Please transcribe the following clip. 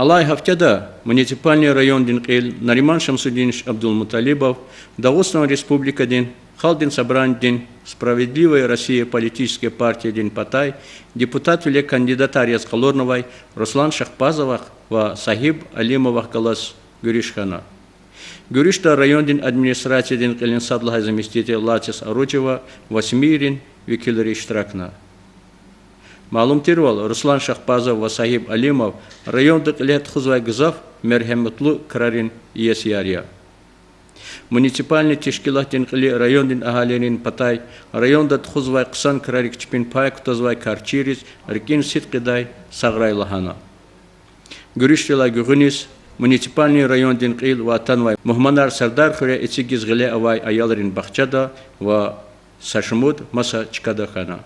Алай хафтяда муниципальный район дин қил Нариман Шамсудинович Абдулмуталибов Дагестан Республика дин Халдин Собран дин Справедливая Россия политическая партия дин Патай депутат виле кандидат Арияс Қалорновай Руслан Шахпазовах ва Сахиб Алимовах Галас Гюришхана. Гюришта район дин администрация дин қилин садлахай заместитель Латис Аручева Васмирин Викилри Штракна. Малум тирвал Руслан Шахпазов ва Сахиб Алимов райондық лет хузвай гызав мерхемутлу крарин иесиария. Муниципальный тешкилатин қили райондин ахалерин Патай райондат хузвай қысан крарик чпин пайк тозвай карчирис рикин ситқидай саграй лахана. Гүриштила гүгінис муниципальный райондин қил ва танвай Мухманар Сардар хуре ицигиз гиле авай аяларин бахчада ва Сашмуд маса чкадахана.